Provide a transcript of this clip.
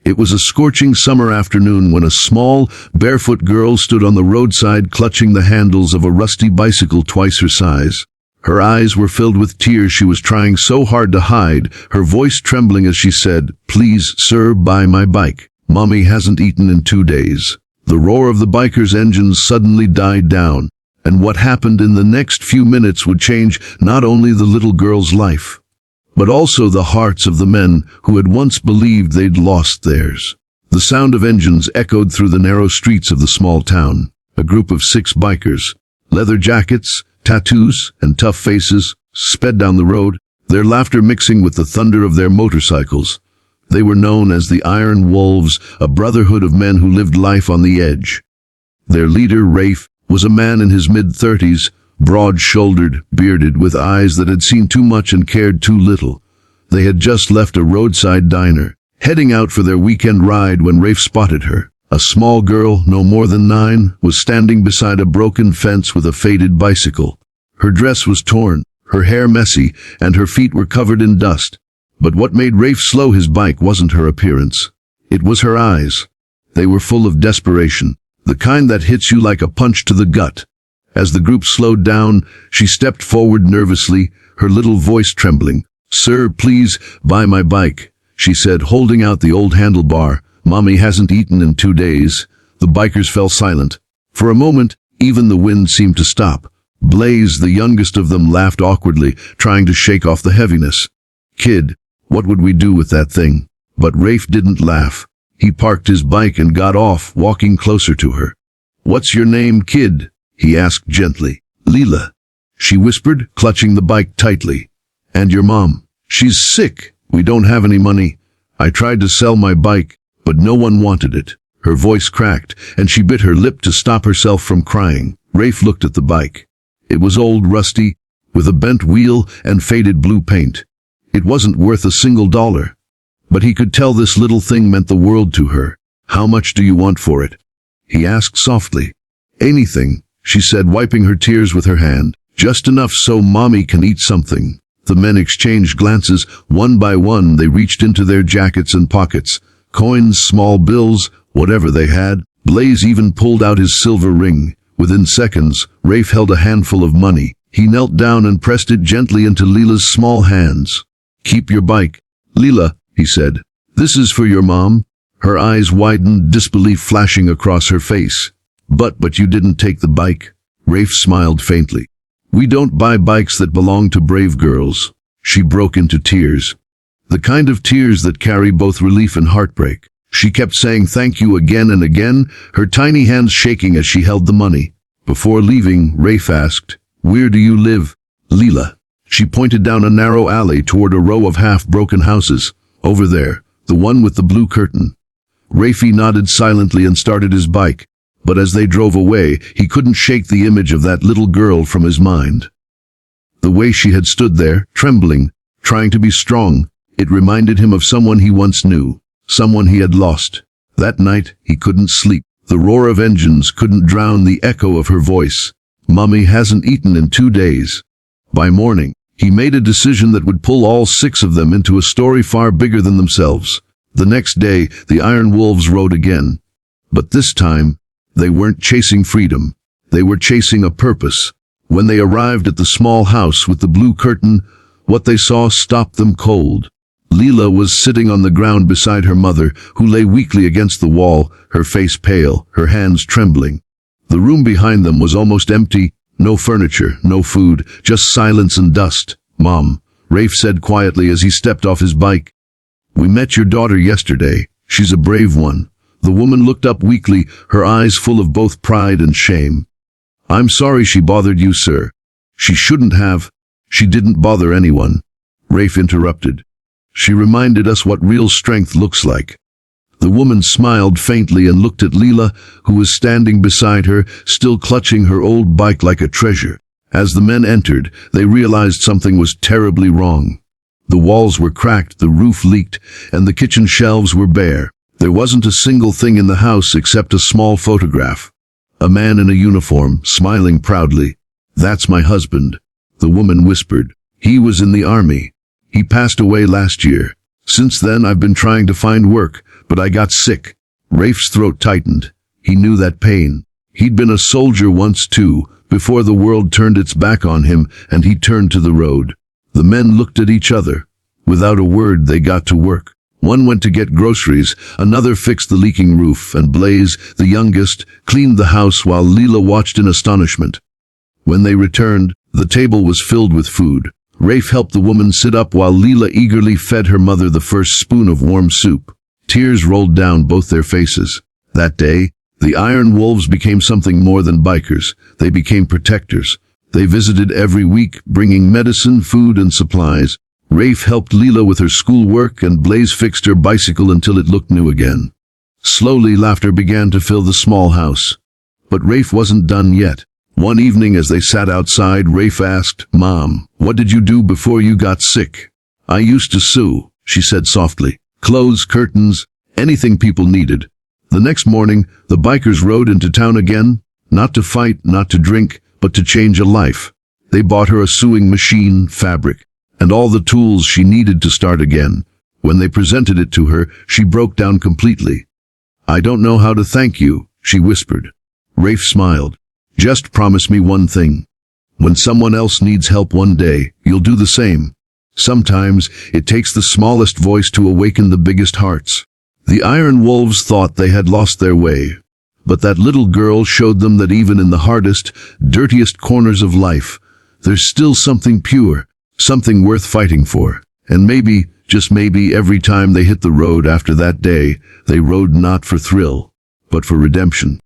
It was a scorching summer afternoon when a small, barefoot girl stood on the roadside clutching the handles of a rusty bicycle twice her size. Her eyes were filled with tears she was trying so hard to hide, her voice trembling as she said, "Please, sir, buy my bike. Mommy hasn't eaten in 2 days." The roar of the biker's engines suddenly died down, and what happened in the next few minutes would change not only the little girl's life, but also the hearts of the men who had once believed they'd lost theirs. The sound of engines echoed through the narrow streets of the small town. A group of 6 bikers, leather jackets, tattoos, and tough faces, sped down the road, their laughter mixing with the thunder of their motorcycles. They were known as the Iron Wolves, a brotherhood of men who lived life on the edge. Their leader, Rafe, was a man in his mid-30s, broad-shouldered, bearded, with eyes that had seen too much and cared too little. They had just left a roadside diner, heading out for their weekend ride when Rafe spotted her. A small girl, no more than 9, was standing beside a broken fence with a faded bicycle. Her dress was torn, her hair messy, and her feet were covered in dust. But what made Rafe slow his bike wasn't her appearance. It was her eyes. They were full of desperation, the kind that hits you like a punch to the gut. As the group slowed down, she stepped forward nervously, her little voice trembling. "Sir, please, buy my bike," she said, holding out the old handlebar. "Mommy hasn't eaten in 2 days." The bikers fell silent. For a moment, even the wind seemed to stop. Blaze, the youngest of them, laughed awkwardly, trying to shake off the heaviness. "Kid, what would we do with that thing?" But Rafe didn't laugh. He parked his bike and got off, walking closer to her. "What's your name, kid?" he asked gently. "Leela," she whispered, clutching the bike tightly. "And your mom?" "She's sick. We don't have any money. I tried to sell my bike, but no one wanted it." Her voice cracked, and she bit her lip to stop herself from crying. Rafe looked at the bike. It was old, rusty, with a bent wheel and faded blue paint. It wasn't worth a single dollar. But he could tell this little thing meant the world to her. "How much do you want for it?" he asked softly. "Anything," she said, wiping her tears with her hand. "Just enough so Mommy can eat something." The men exchanged glances. One by one, they reached into their jackets and pockets. Coins, small bills, whatever they had. Blaze even pulled out his silver ring. Within seconds, Rafe held a handful of money. He knelt down and pressed it gently into Leela's small hands. "Keep your bike, Leela," he said. "This is for your mom." Her eyes widened, disbelief flashing across her face. But you didn't take the bike." Rafe smiled faintly. "We don't buy bikes that belong to brave girls." She broke into tears. The kind of tears that carry both relief and heartbreak. She kept saying thank you again and again, her tiny hands shaking as she held the money. Before leaving, Rafe asked, "Where do you live, Leela?" She pointed down a narrow alley toward a row of half-broken houses. "Over there, the one with the blue curtain." Rafe nodded silently and started his bike. But as they drove away, he couldn't shake the image of that little girl from his mind. The way she had stood there, trembling, trying to be strong, it reminded him of someone he once knew, someone he had lost. That night, he couldn't sleep. The roar of engines couldn't drown the echo of her voice. "Mommy hasn't eaten in 2 days." By morning, he made a decision that would pull all 6 of them into a story far bigger than themselves. The next day, the Iron Wolves rode again. But this time, they weren't chasing freedom. They were chasing a purpose. When they arrived at the small house with the blue curtain, what they saw stopped them cold. Leela was sitting on the ground beside her mother, who lay weakly against the wall, her face pale, her hands trembling. The room behind them was almost empty. No furniture, no food, just silence and dust. "Mom," Rafe said quietly as he stepped off his bike. "We met your daughter yesterday. She's a brave one." The woman looked up weakly, her eyes full of both pride and shame. "I'm sorry she bothered you, sir." "She shouldn't have. She didn't bother anyone," Rafe interrupted. "She reminded us what real strength looks like." The woman smiled faintly and looked at Leela, who was standing beside her, still clutching her old bike like a treasure. As the men entered, they realized something was terribly wrong. The walls were cracked, the roof leaked, and the kitchen shelves were bare. There wasn't a single thing in the house except a small photograph. A man in a uniform, smiling proudly. "That's my husband," the woman whispered. "He was in the army. He passed away last year. Since then I've been trying to find work, but I got sick." Rafe's throat tightened. He knew that pain. He'd been a soldier once too, before the world turned its back on him and he turned to the road. The men looked at each other. Without a word, they got to work. One went to get groceries, another fixed the leaking roof, and Blaze, the youngest, cleaned the house while Leela watched in astonishment. When they returned, the table was filled with food. Rafe helped the woman sit up while Leela eagerly fed her mother the first spoon of warm soup. Tears rolled down both their faces. That day, the Iron Wolves became something more than bikers. They became protectors. They visited every week, bringing medicine, food, and supplies. Rafe helped Leela with her schoolwork, and Blaze fixed her bicycle until it looked new again. Slowly, laughter began to fill the small house. But Rafe wasn't done yet. One evening as they sat outside, Rafe asked, "Mom, what did you do before you got sick?" "I used to sew," she said softly. "Clothes, curtains, anything people needed." The next morning, the bikers rode into town again, not to fight, not to drink, but to change a life. They bought her a sewing machine, fabric, and all the tools she needed to start again. When they presented it to her, she broke down completely. "I don't know how to thank you," she whispered. Rafe smiled. "Just promise me one thing. When someone else needs help one day, you'll do the same." Sometimes it takes the smallest voice to awaken the biggest hearts. The Iron Wolves thought they had lost their way, but that little girl showed them that even in the hardest, dirtiest corners of life, there's still something pure, something worth fighting for. And maybe, just maybe, every time they hit the road after that day, they rode not for thrill, but for redemption.